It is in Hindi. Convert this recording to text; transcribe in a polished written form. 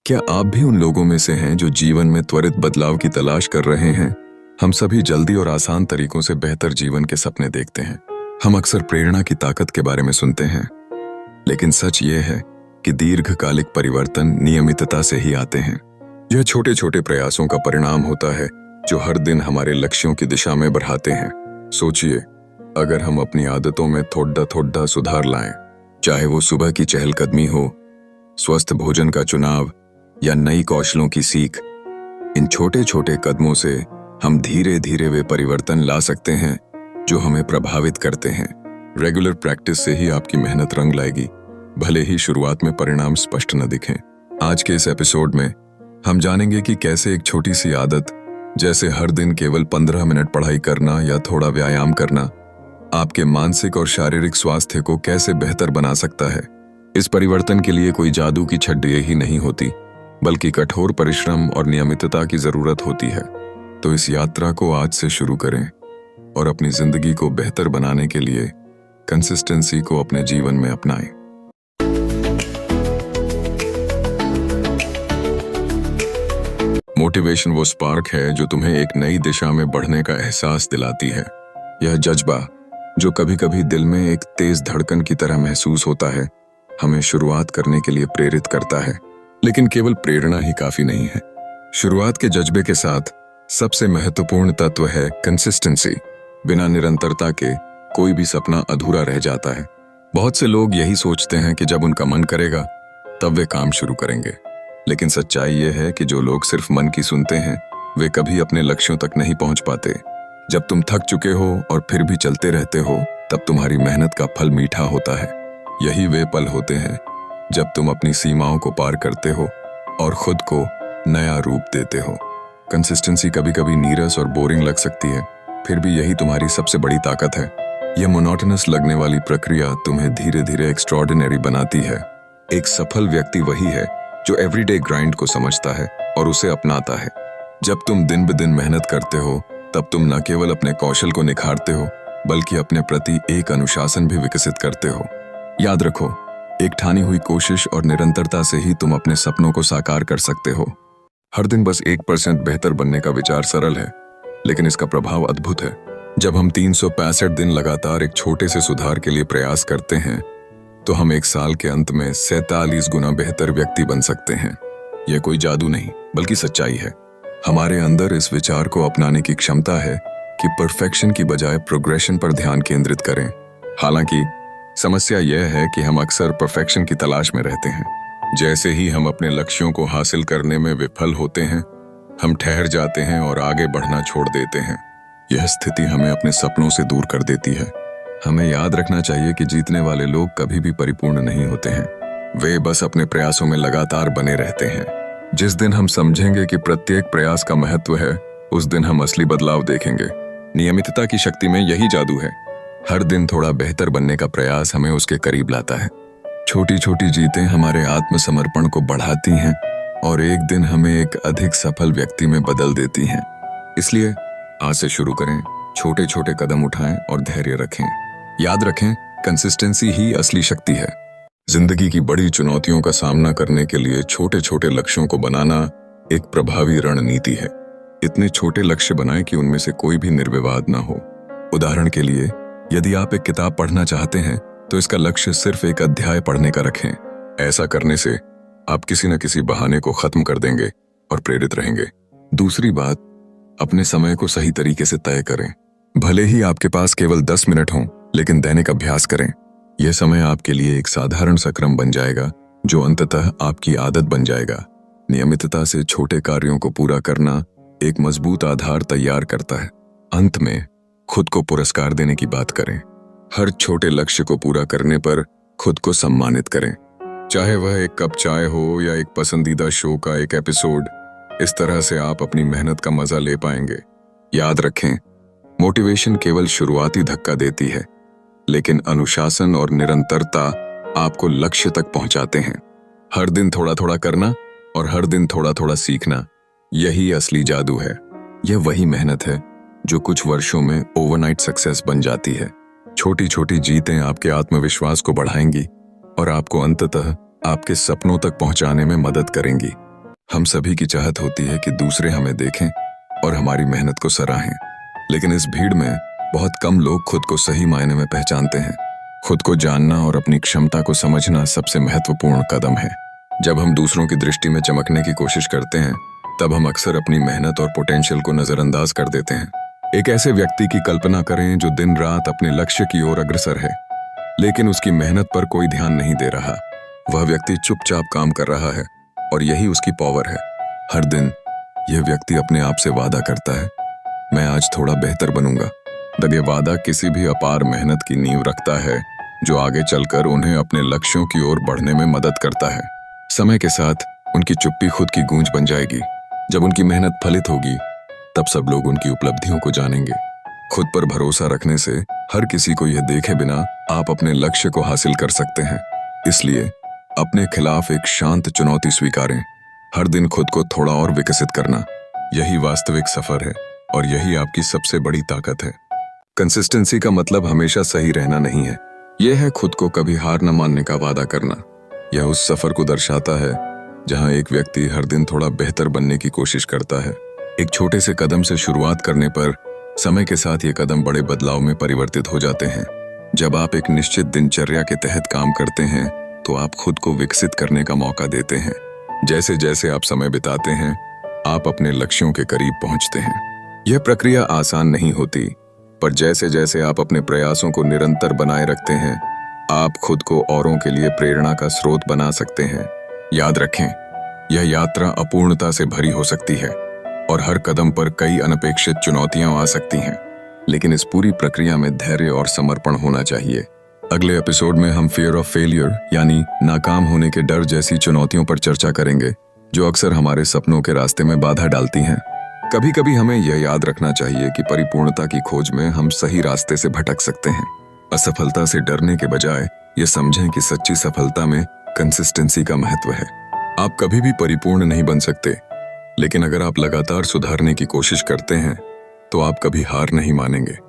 क्या आप भी उन लोगों में से हैं जो जीवन में त्वरित बदलाव की तलाश कर रहे हैं? हम सभी जल्दी और आसान तरीकों से बेहतर जीवन के सपने देखते हैं। हम अक्सर प्रेरणा की ताकत के बारे में सुनते हैं, लेकिन सच ये है कि दीर्घकालिक परिवर्तन नियमितता से ही आते हैं। यह छोटे छोटे प्रयासों का परिणाम होता है जो हर दिन हमारे लक्ष्यों की दिशा में बढ़ाते हैं। सोचिए, अगर हम अपनी आदतों में थोड़ा थोड़ा सुधार लाएं, चाहे वो सुबह की चहलकदमी हो, स्वस्थ भोजन का चुनाव या नई कौशलों की सीख, इन छोटे छोटे कदमों से हम धीरे धीरे वे परिवर्तन ला सकते हैं जो हमें प्रभावित करते हैं। रेगुलर प्रैक्टिस से ही आपकी मेहनत रंग लाएगी, भले ही शुरुआत में परिणाम स्पष्ट न दिखें। आज के इस एपिसोड में हम जानेंगे कि कैसे एक छोटी सी आदत, जैसे हर दिन केवल 15 मिनट पढ़ाई करना या थोड़ा व्यायाम करना, आपके मानसिक और शारीरिक स्वास्थ्य को कैसे बेहतर बना सकता है। इस परिवर्तन के लिए कोई जादू की छड़ी ही नहीं होती, बल्कि कठोर परिश्रम और नियमितता की जरूरत होती है। तो इस यात्रा को आज से शुरू करें और अपनी जिंदगी को बेहतर बनाने के लिए कंसिस्टेंसी को अपने जीवन में अपनाएं। मोटिवेशन वो स्पार्क है जो तुम्हें एक नई दिशा में बढ़ने का एहसास दिलाती है। यह जज्बा, जो कभी कभी दिल में एक तेज धड़कन की तरह महसूस होता है, हमें शुरुआत करने के लिए प्रेरित करता है। लेकिन केवल प्रेरणा ही काफी नहीं है। शुरुआत के जज्बे के साथ सबसे महत्वपूर्ण तत्व है कंसिस्टेंसी। बिना निरंतरता के कोई भी सपना अधूरा रह जाता है। बहुत से लोग यही सोचते हैं कि जब उनका मन करेगा तब वे काम शुरू करेंगे, लेकिन सच्चाई यह है कि जो लोग सिर्फ मन की सुनते हैं वे कभी अपने लक्ष्यों तक नहीं पहुंच पाते। जब तुम थक चुके हो और फिर भी चलते रहते हो, तब तुम्हारी मेहनत का फल मीठा होता है। यही वे पल होते हैं जब तुम अपनी सीमाओं को पार करते हो और खुद को नया रूप देते हो। कंसिस्टेंसी कभी कभी नीरस और बोरिंग लग सकती है, फिर भी यही तुम्हारी सबसे बड़ी ताकत है। यह मोनोटोनस लगने वाली प्रक्रिया तुम्हें धीरे धीरे एक्स्ट्रॉर्डिनरी बनाती है। एक सफल व्यक्ति वही है जो एवरीडे ग्राइंड को समझता है और उसे अपनाता है। जब तुम दिन ब दिन मेहनत करते हो, तब तुम न केवल अपने कौशल को निखारते हो, बल्कि अपने प्रति एक अनुशासन भी विकसित करते हो। याद रखो, एक ठानी हुई कोशिश और निरंतरता से ही तुम अपने सपनों को साकार कर सकते हो। हर दिन बस 1% बेहतर बनने का विचार सरल है, लेकिन इसका प्रभाव अद्भुत है। जब हम 365 दिन लगातार एक छोटे से सुधार के लिए प्रयास करते हैं, तो हम एक साल के अंत में 47 गुना बेहतर व्यक्ति बन सकते हैं। यह कोई जादू नहीं, बल्कि सच्चाई है। हमारे अंदर इस विचार को अपनाने की क्षमता है कि परफेक्शन की बजाय प्रोग्रेशन पर ध्यान केंद्रित करें। हालांकि समस्या यह है कि हम अक्सर परफेक्शन की तलाश में रहते हैं। जैसे ही हम अपने लक्ष्यों को हासिल करने में विफल होते हैं, हम ठहर जाते हैं और आगे बढ़ना छोड़ देते हैं। यह स्थिति हमें अपने सपनों से दूर कर देती है। हमें याद रखना चाहिए कि जीतने वाले लोग कभी भी परिपूर्ण नहीं होते हैं, वे बस अपने प्रयासों में लगातार बने रहते हैं। जिस दिन हम समझेंगे कि प्रत्येक प्रयास का महत्व है, उस दिन हम असली बदलाव देखेंगे। नियमितता की शक्ति में यही जादू है। हर दिन थोड़ा बेहतर बनने का प्रयास हमें उसके करीब लाता है। छोटी छोटी जीतें हमारे आत्मसमर्पण को बढ़ाती हैं और एक दिन हमें एक अधिक सफल व्यक्ति में बदल देती हैं। इसलिए आज से शुरू करें, छोटे छोटे कदम उठाएं और धैर्य रखें। याद रखें, कंसिस्टेंसी ही असली शक्ति है। जिंदगी की बड़ी चुनौतियों का सामना करने के लिए छोटे छोटे लक्ष्यों को बनाना एक प्रभावी रणनीति है। इतने छोटे लक्ष्य बनाएं कि उनमें से कोई भी निर्विवाद ना हो। उदाहरण के लिए, यदि आप एक किताब पढ़ना चाहते हैं, तो इसका लक्ष्य सिर्फ एक अध्याय पढ़ने का रखें। ऐसा करने से आप किसी न किसी बहाने को खत्म कर देंगे और प्रेरित रहेंगे। दूसरी बात, अपने समय को सही तरीके से तय करें। भले ही आपके पास केवल 10 मिनट हों, लेकिन दैनिक अभ्यास करें। यह समय आपके लिए एक साधारण सा क्रम बन जाएगा, जो अंततः आपकी आदत बन जाएगा। नियमितता से छोटे कार्यों को पूरा करना एक मजबूत आधार तैयार करता है। अंत में खुद को पुरस्कार देने की बात करें। हर छोटे लक्ष्य को पूरा करने पर खुद को सम्मानित करें, चाहे वह एक कप चाय हो या एक पसंदीदा शो का एक एपिसोड। इस तरह से आप अपनी मेहनत का मजा ले पाएंगे। याद रखें, मोटिवेशन केवल शुरुआती धक्का देती है, लेकिन अनुशासन और निरंतरता आपको लक्ष्य तक पहुंचाते हैं। हर दिन थोड़ा थोड़ा करना और हर दिन थोड़ा थोड़ा सीखना, यही असली जादू है। यह वही मेहनत है जो कुछ वर्षों में ओवरनाइट सक्सेस बन जाती है। छोटी छोटी जीतें आपके आत्मविश्वास को बढ़ाएंगी और आपको अंततः आपके सपनों तक पहुंचाने में मदद करेंगी। हम सभी की चाहत होती है कि दूसरे हमें देखें और हमारी मेहनत को सराहें, लेकिन इस भीड़ में बहुत कम लोग खुद को सही मायने में पहचानते हैं। खुद को जानना और अपनी क्षमता को समझना सबसे महत्वपूर्ण कदम है। जब हम दूसरों की दृष्टि में चमकने की कोशिश करते हैं, तब हम अक्सर अपनी मेहनत और पोटेंशियल को नजरअंदाज कर देते हैं। एक ऐसे व्यक्ति की कल्पना करें जो दिन रात अपने लक्ष्य की ओर अग्रसर है, लेकिन उसकी मेहनत पर कोई ध्यान नहीं दे रहा। वह व्यक्ति चुपचाप काम कर रहा है और यही उसकी पावर है। हर दिन यह व्यक्ति अपने आप से वादा करता है, मैं आज थोड़ा बेहतर बनूंगा। तब ये वादा किसी भी अपार मेहनत की नींव रखता है, जो आगे चलकर उन्हें अपने लक्ष्यों की ओर बढ़ने में मदद करता है। समय के साथ उनकी चुप्पी खुद की गूंज बन जाएगी। जब उनकी मेहनत फलित होगी, तब सब लोग उनकी उपलब्धियों को जानेंगे। खुद पर भरोसा रखने से हर किसी को यह देखे बिना आप अपने लक्ष्य को हासिल कर सकते हैं। इसलिए अपने खिलाफ एक शांत चुनौती स्वीकारें। हर दिन खुद को थोड़ा और विकसित करना, यही वास्तविक सफर है और यही आपकी सबसे बड़ी ताकत है। कंसिस्टेंसी का मतलब हमेशा सही रहना नहीं है, यह है खुद को कभी हार न मानने का वादा करना। यह उस सफर को दर्शाता है जहां एक व्यक्ति हर दिन थोड़ा बेहतर बनने की कोशिश करता है। एक छोटे से कदम से शुरुआत करने पर समय के साथ ये कदम बड़े बदलाव में परिवर्तित हो जाते हैं। जब आप एक निश्चित दिनचर्या के तहत काम करते हैं, तो आप खुद को विकसित करने का मौका देते हैं। जैसे जैसे आप समय बिताते हैं, आप अपने लक्ष्यों के करीब पहुंचते हैं। यह प्रक्रिया आसान नहीं होती, पर जैसे जैसे आप अपने प्रयासों को निरंतर बनाए रखते हैं, आप खुद को औरों के लिए प्रेरणा का स्रोत बना सकते हैं। याद रखें, यह यात्रा अपूर्णता से भरी हो सकती है और हर कदम पर कई अनपेक्षित चुनौतियां आ सकती हैं, लेकिन इस पूरी प्रक्रिया में धैर्य और समर्पण होना चाहिए। अगले एपिसोड में हम फियर ऑफ फेलियर यानी नाकाम होने के डर जैसी चुनौतियों पर चर्चा करेंगे, जो अक्सर हमारे सपनों के रास्ते में बाधा डालती हैं। कभी कभी हमें यह याद रखना चाहिए कि परिपूर्णता की खोज में हम सही रास्ते से भटक सकते हैं। असफलता से डरने के बजाय ये समझें कि सच्ची सफलता में कंसिस्टेंसी का महत्व है। आप कभी भी परिपूर्ण नहीं बन सकते, लेकिन अगर आप लगातार सुधारने की कोशिश करते हैं, तो आप कभी हार नहीं मानेंगे।